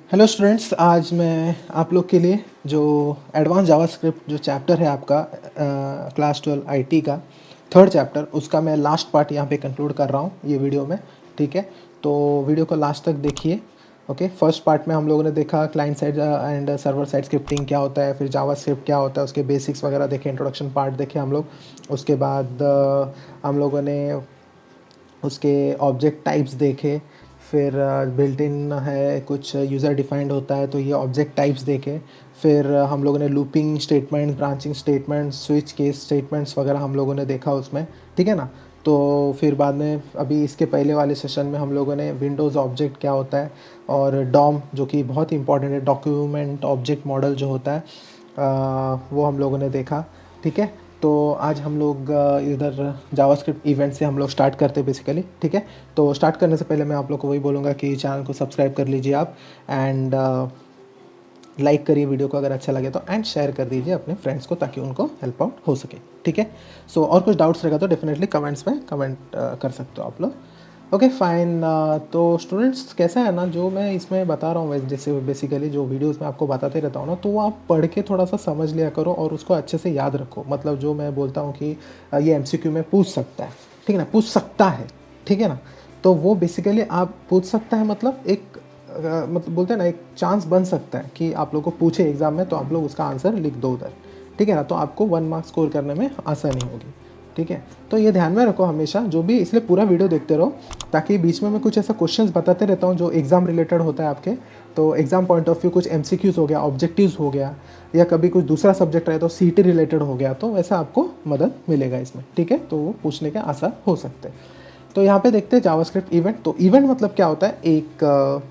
Hello students, आज मैं आप लोग के लिए जो एडवांस जावास्क्रिप्ट जो चैप्टर है आपका क्लास 12 आईटी का थर्ड चैप्टर, उसका मैं लास्ट पार्ट यहाँ पे कंक्लूड कर रहा हूँ ये वीडियो में। ठीक है, तो वीडियो को लास्ट तक देखिए। ओके, फर्स्ट पार्ट में हम लोगों ने देखा client side and server side scripting क्या होता है, फिर जावास्क्रिप्ट क्या होता है, उसके बेसिक्स वगैरह देखे, इंट्रोडक्शन पार्ट देखे हम लोग। उसके बाद हम लोगों ने उसके ऑब्जेक्ट टाइप्स देखे, फिर बिल्ट इन है, कुछ यूज़र डिफाइंड होता है तो ये ऑब्जेक्ट टाइप्स देखे। फिर हम लोगों ने looping statement, branching statement, switch case statements वगैरह हम लोगों ने देखा उसमें। ठीक है ना। तो फिर बाद में अभी इसके पहले वाले सेशन में हम लोगों ने विंडोज़ ऑब्जेक्ट क्या होता है और डॉम जो कि बहुत इंपॉर्टेंट है, डॉक्यूमेंट ऑब्जेक्ट मॉडल जो होता है वो हम लोगों ने देखा। ठीक है, तो आज हम लोग इधर जावास्क्रिप्ट इवेंट से हम लोग स्टार्ट करते हैं बेसिकली। ठीक है, तो स्टार्ट करने से पहले मैं आप लोग को वही बोलूँगा कि चैनल को सब्सक्राइब कर लीजिए आप, एंड लाइक करिए वीडियो को अगर अच्छा लगे तो, एंड शेयर कर दीजिए अपने फ्रेंड्स को ताकि उनको हेल्प आउट हो सके। ठीक है, सो और कुछ डाउट्स रहेगा तो डेफिनेटली कमेंट्स में कमेंट कर सकते हो आप लोग। Okay fine. तो स्टूडेंट्स कैसा है ना, जो मैं इसमें बता रहा हूँ जैसे बेसिकली जो वीडियोस में आपको बताते रहता हूँ ना, तो वो आप पढ़ के थोड़ा सा समझ लिया करो और उसको अच्छे से याद रखो। मतलब जो मैं बोलता हूँ कि ये एमसीक्यू में पूछ सकता है, ठीक है ना, पूछ सकता है, ठीक है ना, तो वो बेसिकली आप पूछ सकता है मतलब एक मतलब बोलते हैं ना, एक चांस बन सकता है कि आप लोग को पूछे एग्जाम में तो आप लोग उसका आंसर लिख दो उधर। ठीक है ना, तो आपको 1 मार्क्स स्कोर करने में आसानी होगी। ठीक है, तो ये ध्यान में रखो हमेशा जो भी, इसलिए पूरा वीडियो देखते रहो ताकि बीच में मैं कुछ ऐसा क्वेश्चंस बताते रहता हूँ जो एग्जाम रिलेटेड होता है आपके। तो एग्जाम पॉइंट ऑफ व्यू कुछ एमसीक्यूज हो गया, ऑब्जेक्टिव्स हो गया, या कभी कुछ दूसरा सब्जेक्ट रहे तो सीटी रिलेटेड हो गया, तो वैसा आपको मदद मिलेगा इसमें। ठीक है, तो वो पूछने के आसार हो सकते हैं। तो यहाँ पे देखते हैं जावास्क्रिप्ट इवेंट। तो इवेंट मतलब क्या होता है, एक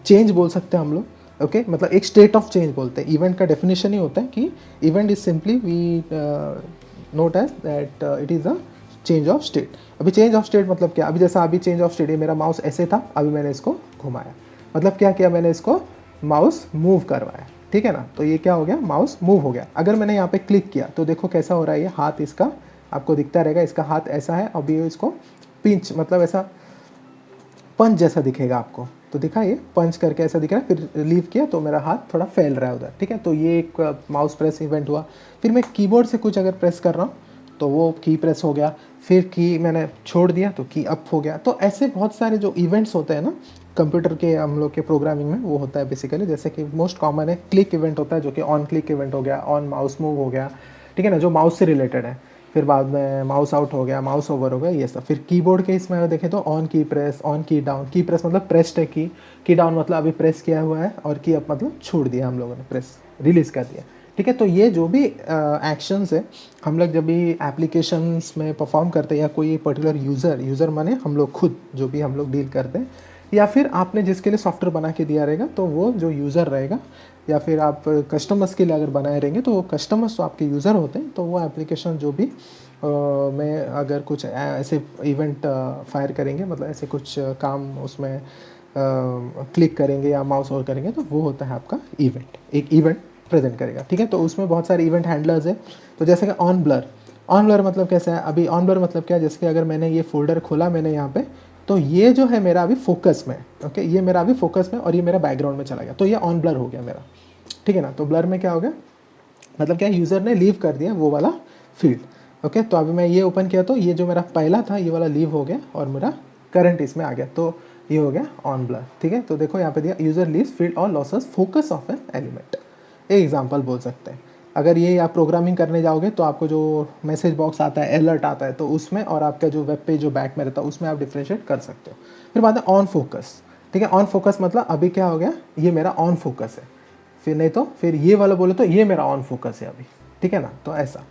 चेंज बोल सकते हैं हम लोग। ओके, मतलब एक स्टेट ऑफ चेंज बोलते हैं। इवेंट का डेफिनेशन ही होता है कि event is simply we note as that it is a change of state. अभी चेंज ऑफ स्टेट मतलब क्या, अभी जैसा अभी चेंज ऑफ स्टेट, ये मेरा माउस ऐसे था, अभी मैंने इसको घुमाया, मतलब क्या किया, मैंने इसको माउस मूव करवाया। ठीक है ना, तो ये क्या हो गया, माउस मूव हो गया। अगर मैंने यहाँ पे क्लिक किया तो देखो कैसा हो रहा है, ये हाथ इसका आपको दिखता रहेगा, इसका हाथ ऐसा है। अभी इसको पिंच मतलब ऐसा पंच जैसा दिखेगा आपको, तो दिखा ये पंच करके ऐसा दिख रहा है। फिर लीव किया तो मेरा हाथ थोड़ा फैल रहा है उधर। ठीक है, तो ये एक माउस प्रेस इवेंट हुआ। फिर मैं कीबोर्ड से कुछ अगर प्रेस कर रहा हूँ तो वो की प्रेस हो गया। फिर की मैंने छोड़ दिया तो की अप हो गया। तो ऐसे बहुत सारे जो इवेंट्स होते हैं ना कंप्यूटर के, हम लोग के प्रोग्रामिंग में वो होता है बेसिकली। जैसे कि मोस्ट कॉमन है क्लिक इवेंट होता है, जो कि ऑन क्लिक इवेंट हो गया, ऑन माउस मूव हो गया। ठीक है ना, जो माउस से रिलेटेड है। फिर बाद में माउस आउट हो गया, माउस ओवर हो गया, ये सब। फिर कीबोर्ड के इसमें अगर देखें तो ऑन की प्रेस, ऑन की डाउन। की प्रेस मतलब प्रेस्ड है की डाउन मतलब अभी प्रेस किया हुआ है, और की अप मतलब छोड़ दिया हम लोगों ने, प्रेस रिलीज कर दिया। ठीक है, तो ये जो भी एक्शंस है हम लोग जब भी एप्लीकेशंस में परफॉर्म करते हैं, या कोई पर्टिकुलर यूज़र माने हम लोग खुद जो भी हम लोग डील करते हैं, या फिर आपने जिसके लिए सॉफ्टवेयर बना के दिया रहेगा तो वो जो यूज़र रहेगा, या फिर आप कस्टमर्स के लिए अगर बनाए रहेंगे तो वो कस्टमर्स तो आपके यूज़र होते हैं। तो वो एप्लीकेशन जो भी में अगर कुछ ऐसे इवेंट फायर करेंगे, मतलब ऐसे कुछ काम उसमें क्लिक करेंगे या माउस ओवर करेंगे, तो वो होता है आपका इवेंट, एक इवेंट प्रेजेंट करेगा। ठीक है, तो उसमें बहुत सारे इवेंट हैंडलर्स है। तो जैसे कि ऑन ब्लर, ऑन ब्लर मतलब कैसा है, अभी ऑन ब्लर मतलब क्या है, जैसे कि अगर मैंने ये फोल्डर खोला मैंने यहाँ पे, तो ये जो है मेरा अभी फोकस में। ओके, ये मेरा अभी फोकस में और ये मेरा बैकग्राउंड में चला गया, तो ये ऑन ब्लर हो गया मेरा। ठीक है ना, तो ब्लर में क्या हो गया, मतलब क्या, यूज़र ने लीव कर दिया वो वाला फील्ड। ओके, तो अभी मैं ये ओपन किया तो ये जो मेरा पहला था ये वाला लीव हो गया और मेरा करंट इसमें आ गया, तो ये हो गया ऑन ब्लर। ठीक है, तो देखो यहाँ पे दिया यूज़र लीव्स फील्ड और losses focus of an element. एक एग्जांपल बोल सकते हैं। अगर ये आप प्रोग्रामिंग करने जाओगे तो आपको जो मैसेज बॉक्स आता है, अलर्ट आता है, तो उसमें और आपका जो वेब पेज जो बैक में रहता है उसमें आप डिफ्रेंशिएट कर सकते हो। फिर बात है ऑन फोकस। ठीक है, ऑन फोकस मतलब अभी क्या हो गया, ये मेरा ऑन फोकस है। फिर नहीं तो फिर ये वाला बोले तो ये मेरा ऑन फोकस है अभी। ठीक है ना, तो ऐसा।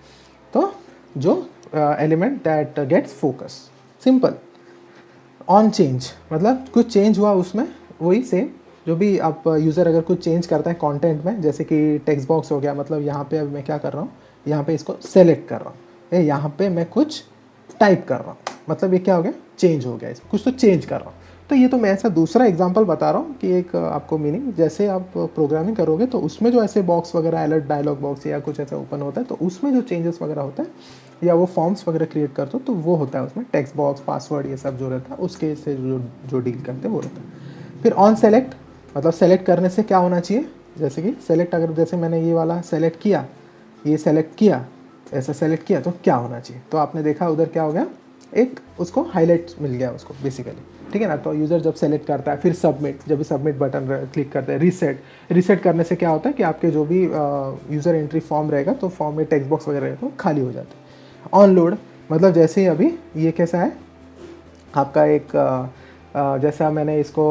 तो जो element that gets focus, simple. On change मतलब कुछ चेंज हुआ उसमें, वही सेम जो भी आप यूज़र अगर कुछ चेंज करता है कंटेंट में, जैसे कि टेक्स्ट बॉक्स हो गया, मतलब यहाँ पे अभी मैं क्या कर रहा हूँ, यहाँ पे इसको सेलेक्ट कर रहा हूँ, यहाँ पे मैं कुछ टाइप कर रहा हूँ, मतलब ये क्या हो गया, चेंज हो गया, इसमें कुछ तो चेंज कर रहा हूँ। तो ये तो मैं ऐसा दूसरा एग्जांपल बता रहा हूँ कि एक आपको मीनिंग, जैसे आप प्रोग्रामिंग करोगे तो उसमें जो ऐसे बॉक्स वगैरह, अलर्ट डायलॉग बॉक्स या कुछ ऐसा ओपन होता है, तो उसमें जो चेंजेस वगैरह होता है या वो फॉर्म्स वगैरह क्रिएट करते हो तो वो होता है उसमें टेक्स्ट बॉक्स, पासवर्ड, ये सब जो रहता है उसके से जो डील करते हैं वो रहता है। फिर ऑन सेलेक्ट, मतलब सेलेक्ट करने से क्या होना चाहिए, जैसे कि सेलेक्ट, अगर जैसे मैंने ये वाला सेलेक्ट किया, ये सेलेक्ट किया, ऐसा सेलेक्ट किया तो क्या होना चाहिए, तो आपने देखा उधर क्या हो गया, एक उसको हाईलाइट मिल गया उसको बेसिकली, ठीक है ना। तो यूज़र जब सेलेक्ट करता है, फिर सबमिट, जब भी सबमिट बटन क्लिक करते हैं, रीसेट करने से क्या होता है कि आपके जो भी यूज़र एंट्री फॉर्म रहेगा तो फॉर्म में टेक्स्ट बॉक्स वगैरह रहेगा तो खाली हो जाता है। ऑन लोड मतलब जैसे ही अभी ये कैसा है आपका एक जैसा मैंने इसको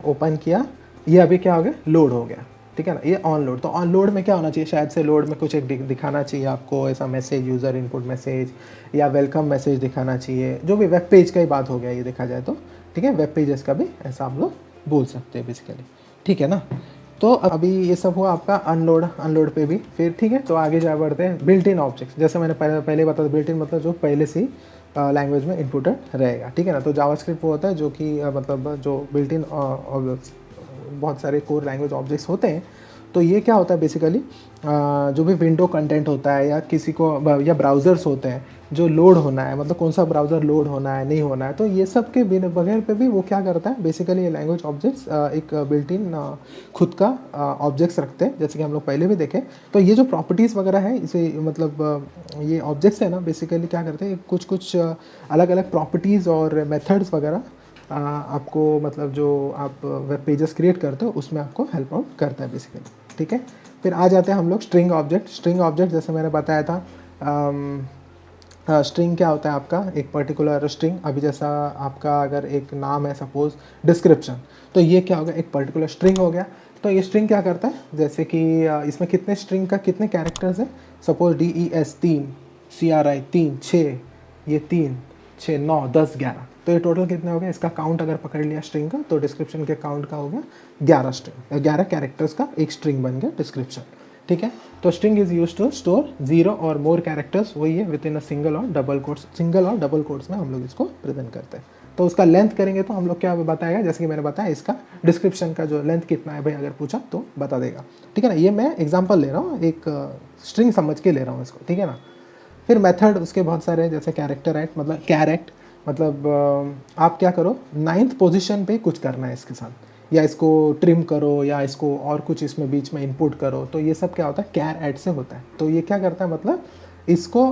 ओपन किया, ये अभी क्या हो गया, लोड हो गया, ठीक है ना। ये ऑन लोड, तो ऑन लोड में क्या होना चाहिए, शायद से लोड में कुछ एक दिखाना चाहिए आपको, ऐसा मैसेज, यूज़र इनपुट मैसेज या वेलकम मैसेज दिखाना चाहिए, जो भी वेब पेज का ही बात हो गया ये देखा जाए तो, ठीक है। वेब पेजेस का भी ऐसा आप लोग बोल सकते हैं बेसिकली, ठीक है ना। तो अभी ये सब हुआ आपका अनलोड पे भी, फिर ठीक है। तो आगे जा बढ़ते हैं बिल्ट इन ऑब्जेक्ट्स, जैसे मैंने पहले बताया बिल्ट इन मतलब जो पहले से ही लैंग्वेज में इनपुटेड रहेगा, ठीक है ना। तो जावास्क्रिप्ट वो होता है जो कि मतलब जो बिल्ट इन बहुत सारे कोर लैंग्वेज ऑब्जेक्ट्स होते हैं। तो ये क्या होता है बेसिकली, जो भी विंडो कंटेंट होता है या किसी को या ब्राउज़र्स होते हैं जो लोड होना है, मतलब कौन सा ब्राउज़र लोड होना है नहीं होना है, तो ये सब के बगैर पे भी वो क्या करता है बेसिकली, ये लैंग्वेज ऑब्जेक्ट्स एक बिल्ट इन खुद का ऑब्जेक्ट्स रखते हैं, जैसे कि हम लोग पहले भी देखे। तो ये जो प्रॉपर्टीज़ वगैरह है इसे मतलब ये ऑब्जेक्ट्स है ना बेसिकली क्या करते हैं, कुछ अलग अलग प्रॉपर्टीज़ और मेथड्स वगैरह आपको मतलब जो आप वेब पेजेस क्रिएट करते हो उसमें आपको हेल्प आउट करता है बेसिकली, ठीक है। फिर आ जाते हैं हम लोग स्ट्रिंग ऑब्जेक्ट जैसे मैंने बताया था। स्ट्रिंग क्या होता है आपका, एक पर्टिकुलर स्ट्रिंग, अभी जैसा आपका अगर एक नाम है सपोज डिस्क्रिप्शन, तो ये क्या होगा, एक पर्टिकुलर स्ट्रिंग हो गया। तो ये स्ट्रिंग क्या करता है, जैसे कि इसमें कितने स्ट्रिंग का कितने कैरेक्टर्स है, सपोज DES 3, CRI 3, 6, ये 3, 6, 9, 10, 11, तो ये टोटल कितने हो गए, इसका काउंट अगर पकड़ लिया स्ट्रिंग का तो डिस्क्रिप्शन के काउंट का हो गया 11 स्ट्रिंग, 11 कैरेक्टर्स का एक स्ट्रिंग बन गया डिस्क्रिप्शन, ठीक है। तो string is used to store 0 or more characters, वही है within a single or double quotes में हम लोग इसको प्रेजेंट करते हैं। तो उसका लेंथ करेंगे तो हम लोग क्या बताएगा, जैसे कि मैंने बताया इसका डिस्क्रिप्शन का जो लेंथ कितना है भाई अगर पूछा तो बता देगा, ठीक है ना। ये मैं एग्जाम्पल ले रहा हूँ, एक स्ट्रिंग समझ के ले रहा हूँ इसको, ठीक है ना। फिर मेथड उसके बहुत सारे हैं, जैसे कैरेक्टराइट मतलब कैरेक्ट, मतलब आप क्या करो 9th पोजीशन पे कुछ करना है इसके साथ, या इसको ट्रिम करो या इसको और कुछ इसमें बीच में इनपुट करो, तो ये सब क्या होता है कैर ऐड से होता है। तो ये क्या करता है मतलब इसको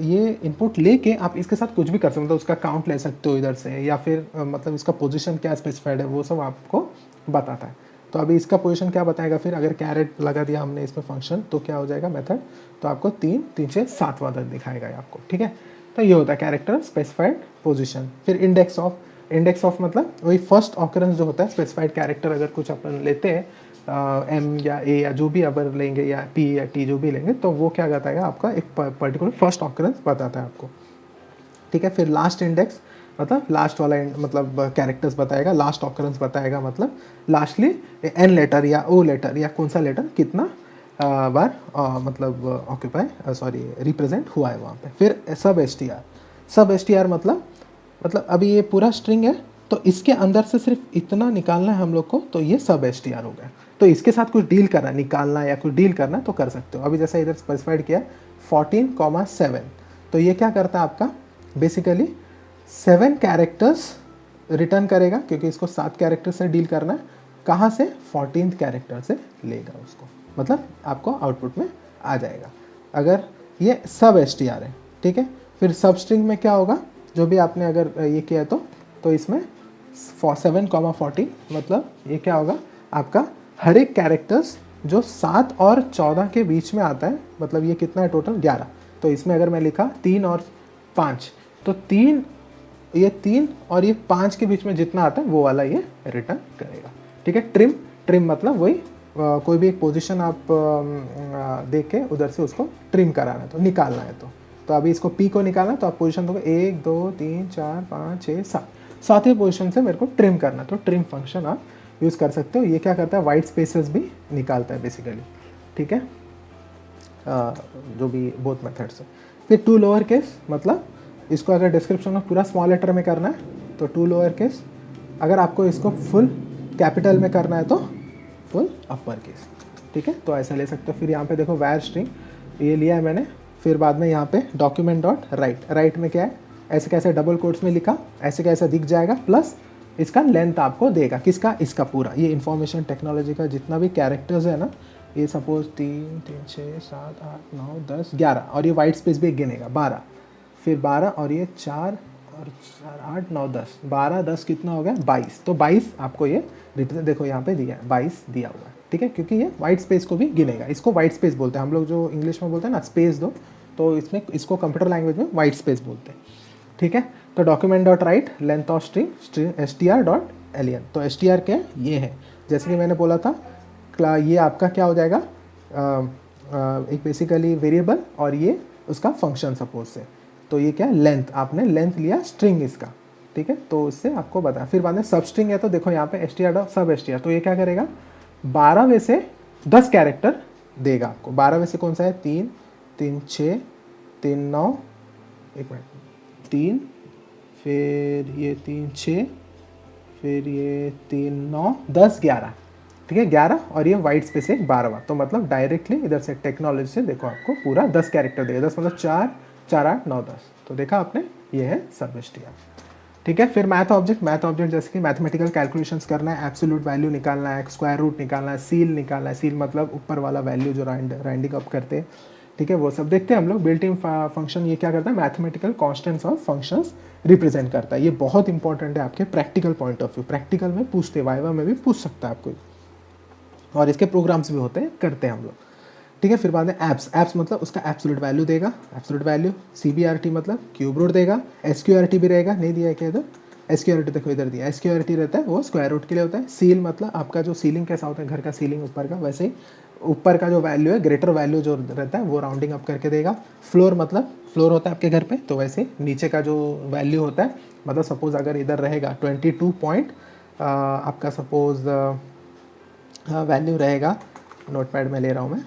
ये इनपुट लेके आप इसके साथ कुछ भी कर सकते हो, मतलब उसका काउंट ले सकते हो इधर से, या फिर मतलब इसका पोजीशन क्या स्पेसिफाइड है वो सब आपको बताता है। तो अभी इसका पोजीशन क्या बताएगा, फिर अगर कैरेट लगा दिया हमने इसमें फंक्शन तो क्या हो जाएगा मेथड, तो आपको 3, 3, 6, 7 वाला दिखाएगा आपको, ठीक है। तो ये होता है कैरेक्टर स्पेसिफाइड पोजीशन। फिर इंडेक्स ऑफ मतलब वही फर्स्ट ऑकरेंस जो होता है स्पेसिफाइड कैरेक्टर, अगर कुछ अपन लेते हैं M या A या जो भी अगर लेंगे या P या T जो भी लेंगे, तो वो क्या बताएगा आपका एक पर्टिकुलर फर्स्ट ऑकरेंस बताता है आपको, ठीक है। फिर लास्ट इंडेक्स मतलब लास्ट वाला मतलब कैरेक्टर्स बताएगा, लास्ट ऑकरेंस बताएगा, मतलब लास्टली N लेटर या O लेटर या कौन सा लेटर कितना बार मतलब ऑक्यूपाई रिप्रेजेंट हुआ है वहाँ पे। फिर सब एस टी आर मतलब अभी ये पूरा स्ट्रिंग है तो इसके अंदर से सिर्फ इतना निकालना है हम लोग को, तो ये सब एस टी आर हो गया। तो इसके साथ कुछ डील करना है, निकालना या कुछ डील करना है तो कर सकते हो। अभी जैसा इधर स्पेसिफाइड किया 14,7, तो ये क्या करता है आपका बेसिकली 7 कैरेक्टर्स रिटर्न करेगा, क्योंकि इसको 7 कैरेक्टर से डील करना है। कहाँ से, 14th कैरेक्टर से लेगा उसको, मतलब आपको आउटपुट में आ जाएगा अगर ये सब एस टी आर है, ठीक है। फिर सब स्ट्रिंग में क्या होगा, जो भी आपने अगर ये किया तो इसमें 7,14 मतलब ये क्या होगा आपका हर एक कैरेक्टर्स जो 7 और 14 के बीच में आता है, मतलब ये कितना है टोटल 11। तो इसमें अगर मैं लिखा 3 और 5, तो 3 और ये 5 के बीच में जितना आता है वो वाला ये रिटर्न करेगा, ठीक है। ट्रिम मतलब वही कोई भी एक पोजीशन आप देख के उधर से उसको ट्रिम कराना है तो निकालना है, तो अभी इसको P को निकालना है तो आप पोजीशन दोगे 1, 2, 3, 4, 5, 6, 7, सातवें पोजीशन से मेरे को ट्रिम करना है, तो ट्रिम फंक्शन आप यूज़ कर सकते हो। ये क्या करता है वाइट स्पेसेस भी निकालता है बेसिकली, ठीक है, जो भी बोथ मेथड्स है। फिर टू लोअर केस मतलब इसको अगर डिस्क्रिप्शन में पूरा स्मॉल लेटर में करना है तो टू लोअर केस, अगर आपको इसको फुल कैपिटल में करना है तो फुल अपर केस, ठीक है, तो ऐसा ले सकते हो। फिर यहाँ पे देखो वायर स्ट्रिंग ये लिया है मैंने, फिर बाद में यहाँ पे डॉक्यूमेंट डॉट राइट में क्या है, ऐसे कैसे डबल कोट्स में लिखा, ऐसे कैसे दिख जाएगा, प्लस इसका लेंथ आपको देगा, किसका, इसका पूरा। ये इंफॉर्मेशन टेक्नोलॉजी का जितना भी कैरेक्टर्स है ना, ये सपोज 3 3 6 7 8 9 10 11, और ये वाइट स्पेस भी गिनेगा 12, फिर 12 और ये 4 और 4 8 9 10, 12 10 कितना हो गया 22। तो 22 आपको ये रिप्रेजेंट, देखो यहाँ पे दिया है 22 दिया हुआ है, ठीक है, क्योंकि ये वाइट स्पेस को भी गिनेगा। इसको वाइट स्पेस बोलते हैं हम लोग, जो इंग्लिश में बोलते हैं ना स्पेस दो, तो इसमें इसको कंप्यूटर लैंग्वेज में वाइट स्पेस बोलते हैं, ठीक है। तो document dot right length of string str.len, तो str क्या है, ये है, जैसे कि मैंने बोला था ये आपका क्या हो जाएगा, एक बेसिकली वेरिएबल और ये उसका फंक्शन सपोज से। तो ये क्या है, लेंथ, आपने लेंथ लिया स्ट्रिंग इसका, ठीक है, तो इससे आपको बताया। फिर बाद में सब स्ट्रिंग है, तो देखो यहाँ पे str सब str, तो ये क्या करेगा 12 में से 10 कैरेक्टर देगा आपको। 12 में से कौन सा है, 3 3 6 3 9, एक मिनट, 3, फिर ये 3 6, फिर ये 3 9 10 11, ठीक है 11, और ये वाइट स्पेस एक 12वां। तो मतलब डायरेक्टली इधर से टेक्नोलॉजी से देखो आपको पूरा 10 कैरेक्टर देगा, 10 मतलब 4 4 8 9 10, तो देखा आपने, ये है सब str, ठीक है। फिर मैथ ऑब्जेक्ट जैसे कि मैथमेटिकल कैलकुलेशंस करना है, एब्सोल्यूट वैल्यू निकालना है, स्क्वायर रूट निकालना है, सील निकालना है, सील मतलब ऊपर वाला वैल्यू जो राउंडिंग अप करते हैं, ठीक है, वो सब देखते हैं हम लोग। बिल्ट इन फंक्शन ये क्या करता है, mathematical constants of functions represent करता है। ये बहुत इंपॉर्टेंट है आपके practical point of view, practical में पूछते, वाइवा में भी पूछ सकता है आपको, और इसके प्रोग्राम्स भी होते हैं, करते हैं हम लोग, ठीक है। फिर बाद में एप्स मतलब उसका एब्सोल्यूट वैल्यू देगा, एब्सोल्यूट वैल्यू। CBRT मतलब क्यूब रूट देगा, SQRT भी रहेगा, नहीं दिया है क्या इधर, SQRT देखो इधर दिया, SQRT रहता है वो स्क्वायर रूट के लिए होता है। सील मतलब आपका जो सीलिंग कैसा होता है, घर का सीलिंग ऊपर का, वैसे ही ऊपर का जो वैल्यू है, ग्रेटर वैल्यू जो रहता है वो राउंडिंग अप करके देगा। फ्लोर मतलब फ्लोर होता है आपके घर पे, तो वैसे नीचे का जो वैल्यू होता है, मतलब सपोज अगर इधर रहेगा 22 पॉइंट, आपका सपोज वैल्यू रहेगा, नोटपैड में ले रहा हूँ मैं,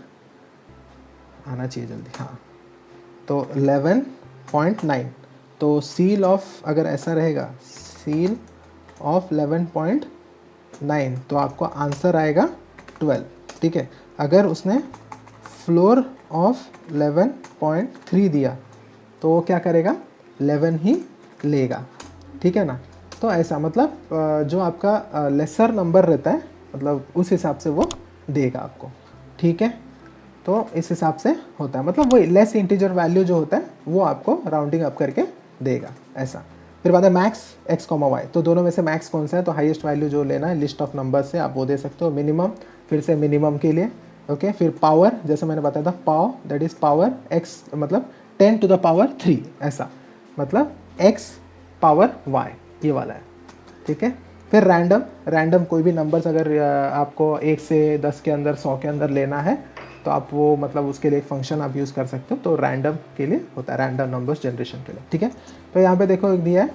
आना चाहिए जल्दी, हाँ, तो 11.9, तो सील ऑफ अगर ऐसा रहेगा, सील ऑफ 11.9, तो आपको आंसर आएगा 12, ठीक है। अगर उसने फ्लोर ऑफ 11.3 दिया, तो वो क्या करेगा, 11 ही लेगा, ठीक है ना। तो ऐसा मतलब जो आपका लेसर नंबर रहता है, मतलब उस हिसाब से वो देगा आपको, ठीक है। तो इस हिसाब से होता है, मतलब वही लेस इंटीजर वैल्यू जो होता है वो आपको राउंडिंग अप करके देगा, ऐसा। फिर बाद में मैक्स x, y, तो दोनों में से मैक्स कौन सा है, तो हाईएस्ट वैल्यू जो लेना है लिस्ट ऑफ नंबर से आप वो दे सकते हो। मिनिमम, फिर से मिनिमम के लिए, ओके। फिर पावर, जैसे मैंने बताया था, पाव दैट इज पावर x मतलब 10 to the power 3, ऐसा मतलब x पावर y, ये वाला है, ठीक है। फिर रैंडम कोई भी नंबर्स अगर आपको 1 से 10 के अंदर, 100 के अंदर लेना है, तो आप वो मतलब उसके लिए एक फंक्शन आप यूज़ कर सकते हो, तो रैंडम के लिए होता है, रैंडम नंबर्स जनरेशन के लिए, ठीक है। तो यहाँ पे देखो एक दिया है,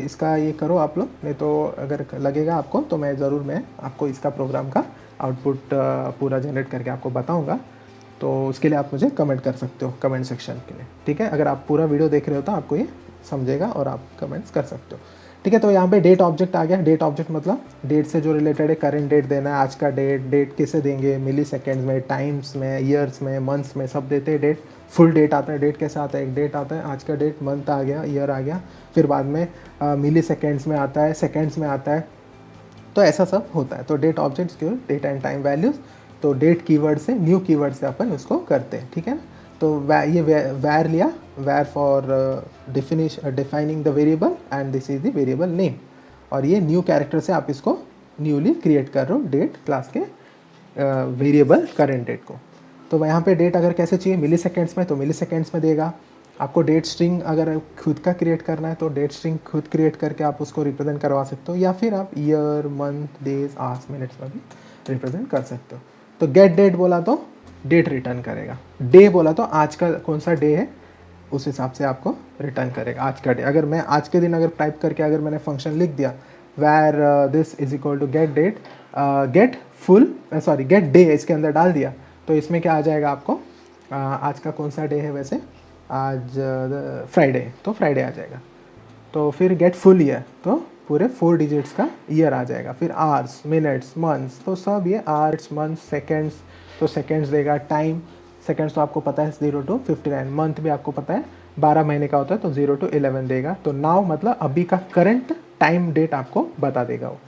इसका ये करो आप लोग, नहीं तो अगर लगेगा आपको तो मैं ज़रूर मैं आपको इसका प्रोग्राम का आउटपुट पूरा जनरेट करके आपको बताऊँगा, तो उसके लिए आप मुझे कमेंट कर सकते हो कमेंट सेक्शन के लिए, ठीक है। अगर आप पूरा वीडियो देख रहे हो तो आपको ये समझेगा और आप कमेंट्स कर सकते हो, ठीक है। तो यहाँ पे डेट ऑब्जेक्ट आ गया। डेट ऑब्जेक्ट मतलब डेट से जो रिलेटेड है, करंट डेट देना है, आज का डेट किसे देंगे, मिली सेकेंड्स में, टाइम्स में, ईयर्स में, मंथ्स में, सब देते हैं डेट। फुल डेट आता है, डेट कैसा आता है, एक डेट आता है, आज का डेट, मंथ आ गया, ईयर आ गया, फिर बाद में मिली सेकेंड्स में आता है, सेकेंड्स में आता है, तो ऐसा सब होता है। तो डेट ऑब्जेक्ट्स के डेट एंड टाइम वैल्यूज़, तो डेट कीवर्ड से, न्यू कीवर्ड से अपन उसको करते हैं, ठीक है ना। तो ये वैर लिया, वैर for defining the variable and this is the variable name, और ये न्यू कैरेक्टर से आप इसको न्यूली क्रिएट कर रहे हो डेट क्लास के वेरिएबल करंट डेट को। तो यहाँ पे डेट अगर कैसे चाहिए, मिली सेकेंड्स में, तो मिली सेकेंड्स में देगा आपको। डेट स्ट्रिंग अगर खुद का क्रिएट करना है, तो डेट स्ट्रिंग खुद क्रिएट करके आप उसको रिप्रेजेंट करवा सकते हो, या फिर आप year, month, days, hours, minutes में भी रिप्रेजेंट कर सकते हो। तो गेट डेट बोला तो डेट रिटर्न करेगा, डे बोला तो आज का कौन सा डे है उस हिसाब से आपको रिटर्न करेगा आज का डे। अगर मैं आज के दिन अगर टाइप करके अगर मैंने फंक्शन लिख दिया var this is equal to get date, get full sorry get day इसके अंदर डाल दिया, तो इसमें क्या आ जाएगा आपको, आज का कौन सा डे है वैसे, आज फ्राइडे, तो फ्राइडे आ जाएगा। तो फिर गेट फुल ईयर, तो पूरे 4 डिजिट्स का ईयर आ जाएगा। फिर आवर्स, मिनट्स, मंथ्स, तो सब ये आवर्स, मंथ्स, सेकेंड्स, तो सेकेंड्स देगा। टाइम, सेकेंड्स तो आपको पता है 0 to 59, मंथ भी आपको पता है 12 महीने का होता है, तो 0 to 11 देगा। तो नाउ मतलब अभी का करंट टाइम डेट आपको बता देगा वो।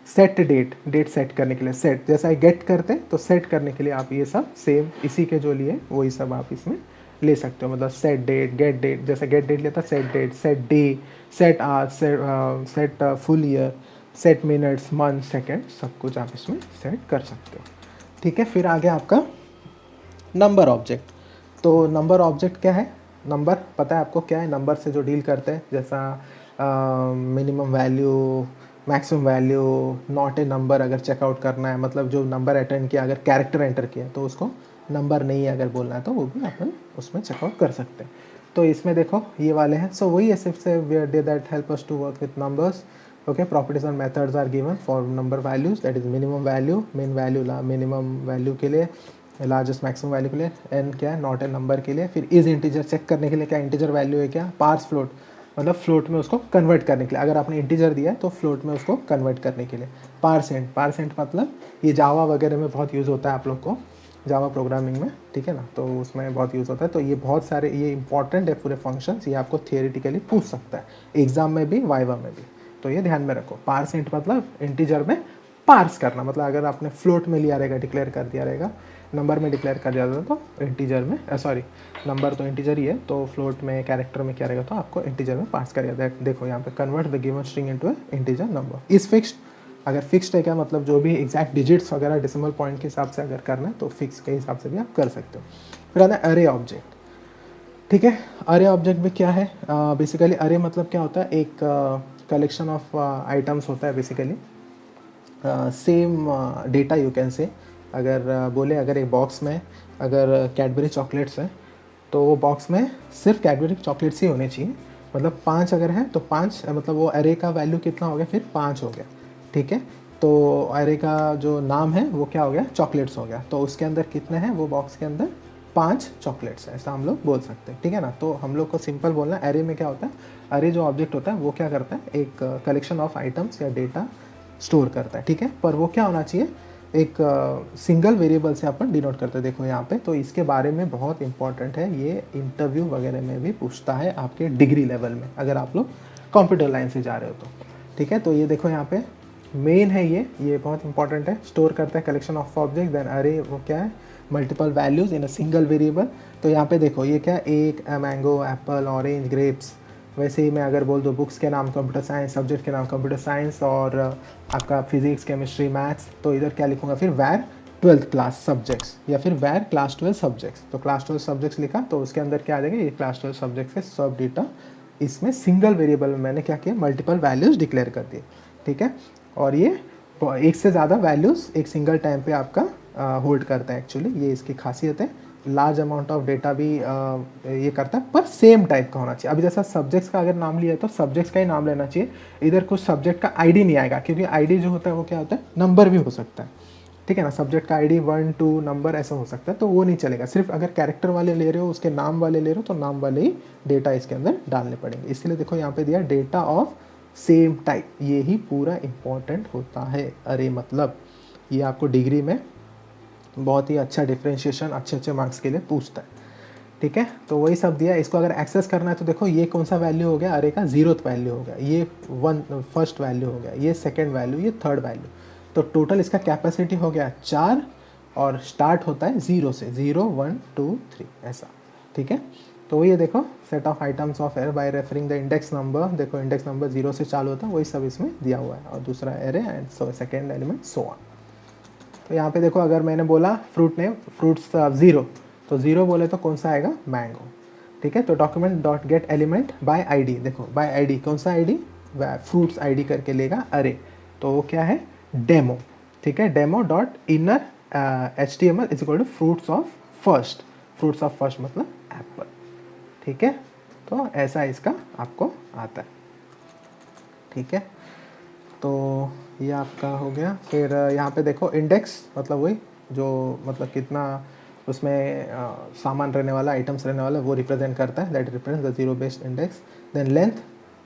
सेट डेट, डेट सेट करने के लिए, सेट जैसा गेट करते हैं तो सेट करने के लिए आप ये सब सेम इसी के जो लिए वही सब आप इसमें ले सकते हो। मतलब सेट डेट, गेट डेट, जैसे गेट डेट लेता set date, set day, set hour, set full year, set minutes, month, second, सब कुछ आप इसमें सेट कर सकते हो। ठीक है, फिर आगे आपका नंबर ऑब्जेक्ट। तो नंबर ऑब्जेक्ट क्या है? नंबर पता है आपको क्या है? नंबर से जो डील करते हैं, जैसा minimum value, maximum value, not a number अगर चेकआउट करना है, मतलब जो नंबर अटेंड किया, अगर कैरेक्टर एंटर किया तो उसको नंबर नहीं है अगर बोलना है तो वो भी अपन उसमें चेकआउट कर सकते हैं। तो इसमें देखो ये वाले हैं। सो वही है सिर्फ से where they that help us to work with numbers. Okay, properties and methods are given for number values, that is minimum value, main value, minimum value के लिए, लार्जेस्ट मैक्सिमम वैल्यू के लिए, एन क्या है, नॉट ए नंबर के लिए, फिर is integer check करने के लिए क्या इंटीजर वैल्यू है क्या, पार्स फ्लोट मतलब फ्लोट में उसको कन्वर्ट करने के लिए, अगर आपने इंटीजर दिया है तो फ्लोट में उसको कन्वर्ट करने के लिए, पारसेंट, पारसेंट मतलब ये जावा वगैरह में बहुत यूज़ होता है आप लोग को, जावा प्रोग्रामिंग में, ठीक है ना, तो उसमें बहुत यूज़ होता है। तो ये बहुत सारे ये इंपॉर्टेंट है पूरे फंक्शंस, ये आपको थियोरेटिकली पूछ सकता है एग्जाम में भी, वाइवा में भी, तो ये ध्यान में रखो। पारसेंट मतलब इंटीजर में पार्स करना, मतलब अगर आपने फ्लोट में लिया रहेगा, डिक्लेयर कर दिया रहेगा, नंबर में डिक्लेयर कर दिया था तो इंटीजर में, सॉरी नंबर तो इंटीजर ही है, तो फ्लोट में कैरेक्टर में क्या रहेगा तो आपको इंटीजर में पास करेगा। देखो यहाँ पे convert the given string into integer number is fixed. अगर फिक्स्ड है क्या मतलब जो भी एग्जैक्ट डिजिट्स वगैरह डेसिमल पॉइंट के हिसाब से अगर करना है तो फिक्स के हिसाब से भी आप कर सकते हो। फिर आता है अरे ऑब्जेक्ट। ठीक है, अरे ऑब्जेक्ट में क्या है, बेसिकली अरे मतलब क्या होता है, एक कलेक्शन ऑफ आइटम्स होता है basically, same data you can say. अगर बोले अगर एक बॉक्स में अगर कैडबरी चॉकलेट्स है तो वो बॉक्स में सिर्फ कैडबरी चॉकलेट्स ही होने चाहिए, मतलब 5 अगर है तो 5, मतलब वो अरे का वैल्यू कितना हो गया, फिर 5 हो गया। ठीक है, तो अरे का जो नाम है वो क्या हो गया, चॉकलेट्स हो गया, तो उसके अंदर कितने हैं, वो बॉक्स के अंदर 5 चॉकलेट्स है, ऐसा हम लोग बोल सकते हैं। ठीक है ना, तो हम लोग को सिंपल बोलना है, अरे में क्या होता है, अरे जो ऑब्जेक्ट होता है वो क्या करता है, एक कलेक्शन ऑफ आइटम्स या डेटा स्टोर करता है। ठीक है, पर वो क्या होना चाहिए, एक सिंगल वेरिएबल से अपन डिनोट करते हैं। देखो यहाँ पे, तो इसके बारे में बहुत इंपॉर्टेंट है, ये इंटरव्यू वगैरह में भी पूछता है आपके डिग्री लेवल में, अगर आप लोग कंप्यूटर लाइन से जा रहे हो तो। ठीक है, तो ये देखो यहाँ पे मेन है, ये बहुत इंपॉर्टेंट है, स्टोर करता है कलेक्शन ऑफ ऑब्जेक्ट, देन अरे वो क्या है, multiple values in a single variable. तो यहाँ पे देखो ये क्या, एक मैंगो, एप्पल, ऑरेंज, ग्रेप्स। वैसे ही मैं अगर बोल दूँ बुक्स के नाम कंप्यूटर साइंस, सब्जेक्ट के नाम कंप्यूटर साइंस, और आपका फिजिक्स, केमिस्ट्री, मैथ्स, तो इधर क्या लिखूंगा फिर, वैर 12th क्लास सब्जेक्ट्स, या फिर वैर क्लास 12 सब्जेक्ट्स। तो क्लास 12 सब्जेक्ट्स लिखा तो उसके अंदर क्या आ जाएगा, ये क्लास 12 सब्जेक्ट्स के सब डेटा इसमें सिंगल वेरिएबल में मैंने क्या किया, मल्टीपल वैल्यूज़ डिक्लेयर कर दिए। ठीक है, और ये एक से ज़्यादा वैल्यूज़ एक सिंगल टाइम पे आपका होल्ड करता है, एक्चुअली ये इसकी खासियत है। लार्ज अमाउंट ऑफ डेटा भी ये करता है, पर सेम टाइप का होना चाहिए। अभी जैसा सब्जेक्ट्स का अगर नाम लिया है तो सब्जेक्ट्स का ही नाम लेना चाहिए, इधर कुछ सब्जेक्ट का आईडी नहीं आएगा, क्योंकि आईडी जो होता है वो क्या होता है, नंबर भी हो सकता है। ठीक है ना, सब्जेक्ट का आईडी 1 2 नंबर ऐसा हो सकता है, तो वो नहीं चलेगा। सिर्फ अगर कैरेक्टर वाले ले रहे हो, उसके नाम वाले ले रहे हो, तो नाम वाले ही डेटा इसके अंदर डालने पड़ेंगे। इसलिए देखो यहाँ पे दिया डेटा ऑफ सेम टाइप, ये ही पूरा इंपॉर्टेंट होता है अरे मतलब। ये आपको डिग्री में बहुत ही अच्छा डिफ्रेंशिएशन अच्छे अच्छे मार्क्स के लिए पूछता है। ठीक है, तो वही सब दिया। इसको अगर एक्सेस करना है तो देखो ये कौन सा वैल्यू हो गया, अरे का 0th वैल्यू हो गया, ये फर्स्ट वैल्यू हो गया, ये सेकंड वैल्यू, ये थर्ड वैल्यू। तो टोटल इसका कैपेसिटी हो गया 4, और स्टार्ट होता है 0 से, 0 1 2 3 ऐसा। ठीक है, तो ये देखो set of items of array bye referring the index number, देखो इंडेक्स नंबर 0 से चालू होता है, वही सब इसमें दिया हुआ है, और दूसरा array and second element so on. तो यहाँ पे देखो अगर मैंने बोला फ्रूट नेम, फ्रूट्स 0, तो 0 बोले तो कौन सा आएगा, मैंगो। ठीक है, तो document dot gate element by ID, देखो बाय आईडी कौन सा आईडी, फ्रूट्स आईडी करके लेगा अरे, तो वो क्या है, डेमो। ठीक है, demo dot inner HTML is equal to fruits of first, fruits of first मतलब एप्पल। ठीक है, तो ऐसा इसका आपको आता है। ठीक है, तो ये आपका हो गया। फिर यहाँ पे देखो इंडेक्स मतलब वही जो मतलब कितना उसमें सामान रहने वाला, आइटम्स रहने वाला, वो रिप्रेजेंट करता है, that represent the 0 based index. Then length,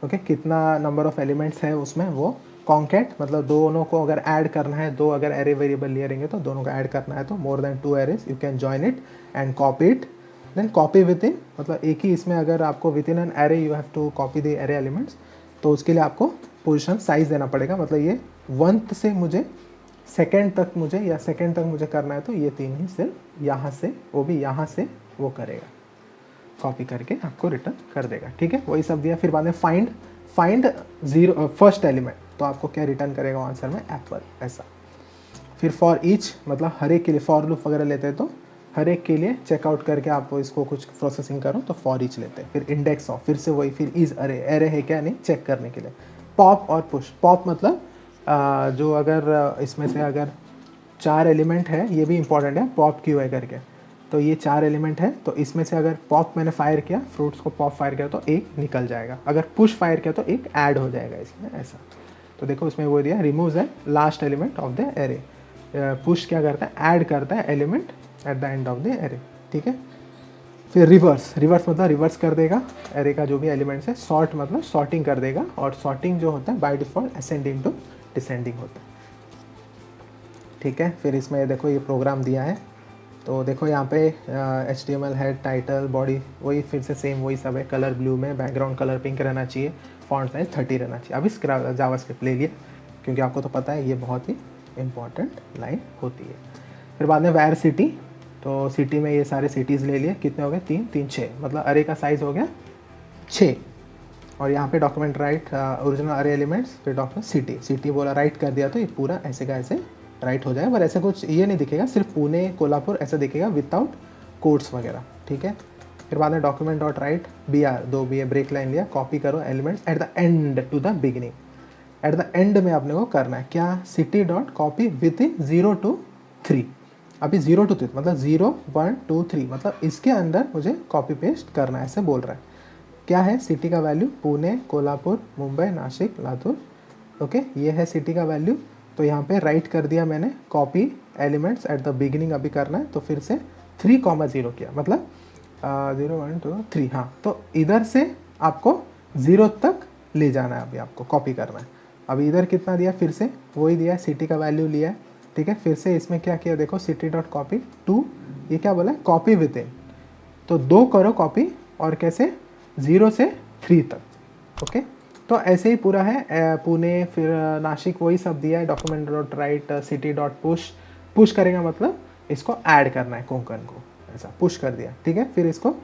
okay, कितना नंबर ऑफ एलिमेंट्स है उसमें, वो कॉन्केट मतलब दोनों को अगर ऐड करना है, दो अगर एरे वेरिएबल लिए रहेंगे तो दोनों को ऐड करना है, तो more than 2 arrays you can join it and copy it. Then copy within, मतलब एक ही इसमें अगर आपको within an array you have to copy the array elements, तो उसके लिए आपको पोजीशन साइज देना पड़ेगा, मतलब ये 1 से मुझे सेकंड तक मुझे या सेकंड तक मुझे करना है, तो ये 3 ही सिर्फ यहाँ से, वो भी यहाँ से वो करेगा, कॉपी करके आपको रिटर्न कर देगा। ठीक है, वही सब दिया। फिर बाद में फाइंड जीरो फर्स्ट एलिमेंट, तो आपको क्या रिटर्न करेगा आंसर में, एप्पल, ऐसा। फिर फॉर ईच, मतलब हर एक के लिए फॉर लूप वगैरह लेते हैं, तो हर एक के लिए चेकआउट करके आप इसको कुछ प्रोसेसिंग करो तो फॉर ईच लेते हैं। फिर इंडेक्स ऑफ, फिर से वही, फिर इज अरे है क्या नहीं चेक करने के लिए। पॉप और पुश, पॉप मतलब जो अगर इसमें से अगर 4 एलिमेंट है, ये भी इंपॉर्टेंट है, पॉप क्यों है करके, तो ये 4 एलिमेंट है, तो इसमें से अगर पॉप मैंने फायर किया, फ्रूट्स को पॉप फायर किया तो एक निकल जाएगा, अगर पुश फायर किया तो एक ऐड हो जाएगा इसमें, ऐसा। तो देखो इसमें वो दिया, रिमूव्स है last element of the array. Push क्या करता है, ऐड करता है element eight the end of the array. ठीक है, फिर रिवर्स मतलब रिवर्स कर देगा एरे का जो भी एलिमेंट्स है। सॉर्ट मतलब सॉर्टिंग कर देगा, और सॉर्टिंग जो होता है by default ascending to descending होता है। ठीक है, फिर इसमें देखो ये प्रोग्राम दिया है, तो देखो यहाँ पे HTML हेड, टाइटल, बॉडी, वही फिर से सेम वही सब है। कलर ब्लू में, बैकग्राउंड कलर पिंक रहना चाहिए, फॉन्ट साइज 30 रहना चाहिए। अभी जावास्क्रिप्ट ले लिया क्योंकि आपको तो पता है ये बहुत ही इंपॉर्टेंट लाइन होती है। फिर बाद में वायर सिटी, तो सिटी में ये सारे सिटीज़ ले लिए, कितने हो गए, 3 3 6, मतलब अरे का साइज़ हो गया 6। और यहाँ पे डॉक्यूमेंट राइट ओरिजिनल अरे एलिमेंट्स, फिर डॉक्यूमेंट सिटी बोला राइट कर दिया, तो ये पूरा ऐसे का ऐसे राइट हो जाएगा, पर ऐसा कुछ ये नहीं दिखेगा, सिर्फ पुणे कोल्हापुर ऐसा दिखेगा विदाउट कोड्स वगैरह। ठीक है, फिर बाद में document dot write BR 2 BA break line लिया, कॉपी करो elements at the end to the beginning. At the end में आपने को करना है क्या, city dot copy within 0 to 3। अभी 0 to 3 मतलब 0 1 2 3, मतलब इसके अंदर मुझे कॉपी पेस्ट करना है, ऐसे बोल रहा है। क्या है सिटी का वैल्यू, पुणे, कोल्हापुर, मुंबई, नासिक, लातूर। ओके, ये है सिटी का वैल्यू। तो यहाँ पे राइट कर दिया मैंने, copy elements at the beginning अभी करना है, तो फिर से 3,0 किया, मतलब 0 1 2 3। हाँ, तो इधर से आपको 0 तक ले जाना है, अभी आपको कॉपी करना है। अभी इधर कितना दिया, फिर से वही दिया, सिटी का वैल्यू लिया है। ठीक है, फिर से इसमें क्या किया, देखो सिटी डॉट कॉपी 2, ये क्या बोला है, कॉपी विद इन, तो 2 करो कॉपी, और कैसे 0 से 3 तक। ओके, तो ऐसे ही पूरा है, पुणे फिर नासिक वही सब दिया है। Document dot right city dot push करेगा, मतलब इसको ऐड करना है कोंकण को, ऐसा पुश कर दिया। ठीक है, फिर इसको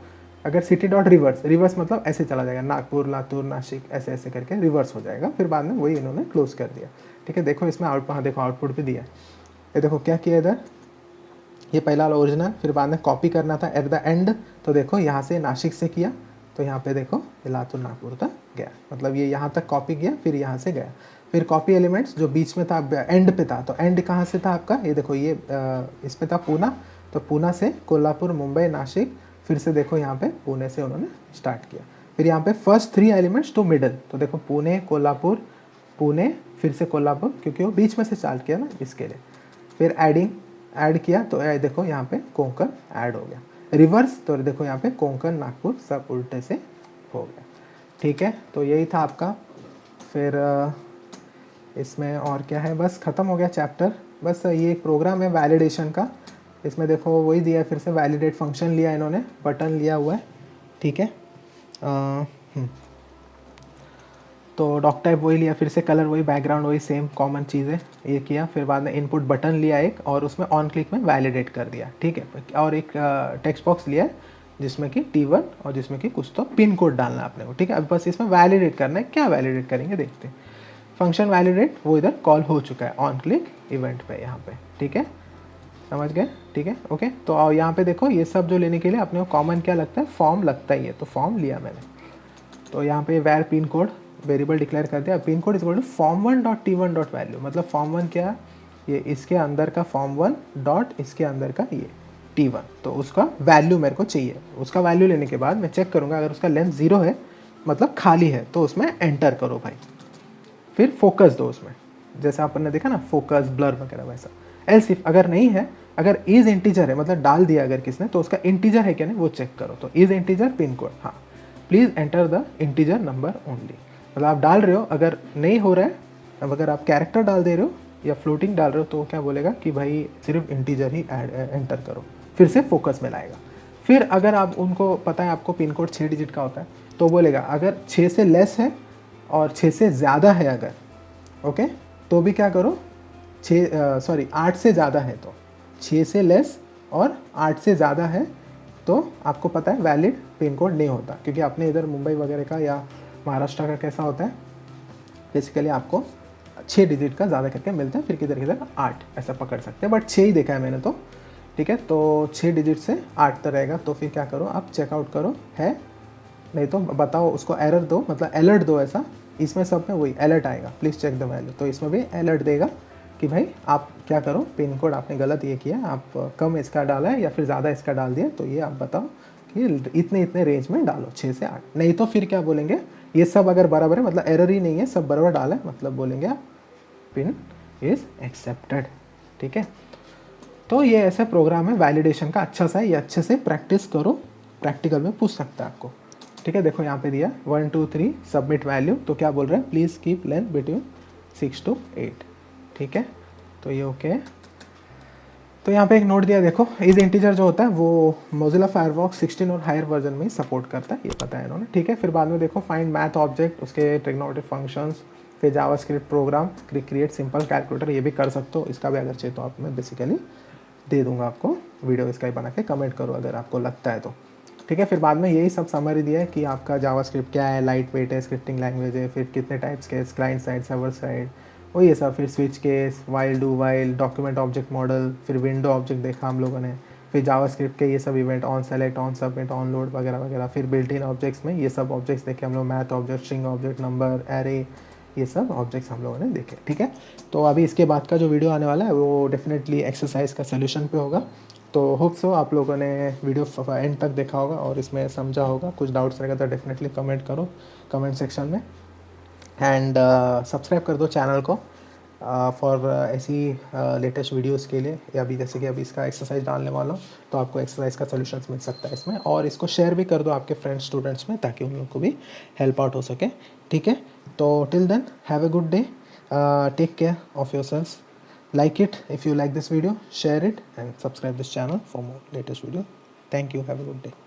अगर सिटी डॉट रिवर्स मतलब ऐसे चला जाएगा, नागपुर, लातूर, नासिक, ऐसे ऐसे करके रिवर्स हो जाएगा। फिर बाद में वही इन्होंने क्लोज कर दिया। ठीक है, देखो इसमें हाँ देखो आउटपुट भी दिया है, ये देखो क्या किया इधर, ये पहला वाला ओरिजिनल, फिर बाद में कॉपी करना था एट द एंड, तो देखो यहाँ से नासिक से किया, तो यहाँ पे देखो ये लातूर नागपुर तक गया, मतलब ये यहाँ तक कॉपी किया, फिर यहाँ से गया। फिर कॉपी एलिमेंट्स जो बीच में था, एंड पे था, तो एंड कहाँ से था आपका, ये देखो ये इस पे था पूना, तो पूना से कोल्हापुर, मुंबई, नासिक, फिर से देखो यहाँ पे पुणे से उन्होंने स्टार्ट किया। फिर यहाँ पे फर्स्ट 3 एलिमेंट्स टू मिडल, तो देखो पुणे, कोल्हापुर, पुणे, फिर से कोल्हापुर, क्योंकि वो बीच में से स्टार्ट किया ना इसके लिए। फिर ऐड किया, तो देखो यहाँ पे कोंकण ऐड हो गया। रिवर्स, तो देखो यहाँ पे कोंकण, नागपुर सब उल्टे से हो गया। ठीक है, तो यही था आपका। फिर इसमें और क्या है, बस ख़त्म हो गया चैप्टर। बस ये एक प्रोग्राम है वैलिडेशन का, इसमें देखो वही दिया है, फिर से वैलिडेट फंक्शन लिया इन्होंने, बटन लिया हुआ है। ठीक है, तो डॉक टाइप वही लिया, फिर से कलर वही, बैकग्राउंड वही, सेम कॉमन चीज़ है, ये किया। फिर बाद में इनपुट बटन लिया एक, और उसमें ऑन क्लिक में वैलिडेट कर दिया। ठीक है, और एक टेक्स्ट बॉक्स लिया है जिसमें कि T1 और जिसमें कि कुछ तो पिन कोड डालना है आपने को। ठीक है, अब बस इसमें वैलिडेट करना है, क्या वैलिडेट करेंगे देखते हैं। फंक्शन वैलिडेट वो इधर कॉल हो चुका है ऑन क्लिक इवेंट पे यहाँ पे। ठीक है, समझ गए। ठीक है, ओके। तो यहाँ पे देखो ये सब जो लेने के लिए अपने को कॉमन क्या लगता है, फॉर्म लगता ही है, तो फॉर्म लिया मैंने। तो यहाँ पे वैर पिन कोड वेरिएबल डिक्लेयर कर दिया, pin code is equal to form1.t1.value, मतलब form1 क्या, ये इसके अंदर का form1 डॉट इसके अंदर का ये t1, तो उसका वैल्यू मेरे को चाहिए। उसका वैल्यू लेने के बाद मैं चेक करूँगा, अगर उसका लेंथ 0 है मतलब खाली है, तो उसमें एंटर करो भाई। फिर फोकस दो उसमें, जैसा अपन ने देखा ना फोकस, ब्लर वगैरह, वैसा। एल्स इफ अगर नहीं है, अगर इज इंटीजर है, मतलब डाल दिया अगर किसने, तो उसका इंटीजर है क्या नहीं वो चेक करो। तो इज इंटीजर पिन कोड, हाँ, please enter the integer number only, मतलब आप डाल रहे हो, अगर नहीं हो रहा है, अब अगर आप कैरेक्टर डाल दे रहे हो या फ्लोटिंग डाल रहे हो, तो क्या बोलेगा कि भाई सिर्फ इंटीजर ही एंटर करो, फिर से फोकस में लाएगा। फिर अगर आप उनको पता है आपको पिन कोड 6 डिजिट का होता है, तो बोलेगा अगर 6 से लेस है और 6 से ज़्यादा है अगर, ओके, तो भी क्या करो, 8 से ज़्यादा है तो 6 से लेस और 8 से ज़्यादा है तो आपको पता है वैलिड पिन कोड नहीं होता, क्योंकि अपने इधर मुंबई वगैरह का या महाराष्ट्र का कैसा होता है, बेसिकली आपको 6 डिजिट का ज़्यादा करके मिलता है, फिर किधर किधर 8 ऐसा पकड़ सकते हैं, बट 6 ही देखा है मैंने तो, ठीक है। तो 6 डिजिट से 8 तक रहेगा, तो फिर क्या करो आप चेकआउट करो है, नहीं तो बताओ उसको एरर दो, मतलब अलर्ट दो ऐसा, इसमें सब में वही अलर्ट आएगा, प्लीज़ चेक द वैल्यू, तो इसमें भी अलर्ट देगा कि भाई आप क्या करो, पिन कोड आपने गलत ये किया, आप कम इसका डाला है या फिर ज़्यादा इसका डाल दिया, तो ये आप बताओ कि इतने इतने रेंज में डालो 6 से 8, नहीं तो फिर क्या बोलेंगे, ये सब अगर बराबर है, मतलब एरर ही नहीं है, सब बराबर डाला है, मतलब बोलेंगे आप पिन इज़ एक्सेप्टेड, ठीक है। तो ये ऐसा प्रोग्राम है वैलिडेशन का, अच्छा सा है, ये अच्छे से प्रैक्टिस करो, प्रैक्टिकल में पूछ सकता है आपको, ठीक है। देखो यहाँ पे दिया 1 2 3 सबमिट वैल्यू, तो क्या बोल रहा है, please keep length between 6 to 8, ठीक है, तो ये ओके है। तो यहाँ पे एक नोट दिया, देखो इज इंटीजर जो होता है वो मोजिला फायरफॉक्स 16 और हायर वर्जन में ही सपोर्ट करता है, ये पता है इन्होंने, ठीक है। फिर बाद में देखो फाइंड मैथ ऑब्जेक्ट, उसके ट्रिग्नोमेट्रिक फंक्शंस, फिर JavaScript program, create simple calculator, ये भी कर सकते हो, इसका भी अगर चाहिए तो आप मैं बेसिकली दे दूंगा आपको, वीडियो इसका ही बना के कमेंट करो अगर आपको लगता है तो, ठीक है। फिर बाद में यही सब समरी दिया है कि आपका जावास्क्रिप्ट क्या है, लाइट वेट है, स्क्रिप्टिंग लैंग्वेज है, फिर कितने टाइप्स के, क्लाइंट साइड, सर्वर साइड, वो ये सब, फिर switch case, while do while, document object model, फिर विंडो ऑब्जेक्ट देखा हम लोगों ने, फिर जावास्क्रिप्ट के ये सब event, on select, on submit, on load वगैरह वगैरह, फिर बिल्ट इन ऑब्जेक्ट्स में ये सब ऑब्जेक्ट्स देखे हम लोग, math object, string object, number, array, ये सब ऑब्जेक्ट्स हम लोगों ने देखे, ठीक है। तो अभी इसके बाद का जो वीडियो आने वाला है वो डेफिनेटली एक्सरसाइज का सोल्यूशन पे होगा, तो होप सो आप लोगों ने वीडियो एंड तक देखा होगा और इसमें समझा होगा, कुछ डाउट्स रहेगा तो डेफिनेटली कमेंट करो कमेंट सेक्शन में, एंड सब्सक्राइब कर दो चैनल को फॉर ऐसी लेटेस्ट वीडियोस के लिए, या अभी जैसे कि अभी इसका एक्सरसाइज डालने वाला हूँ तो आपको एक्सरसाइज का सोल्यूशन मिल सकता है इसमें, और इसको शेयर भी कर दो आपके फ्रेंड्स स्टूडेंट्स में ताकि उन लोग को भी हेल्प आउट हो सके, ठीक है। तो till then have a good day, take care of yourselves, like it if you like this video, share it and subscribe this channel for more latest video. Thank you, have a good day.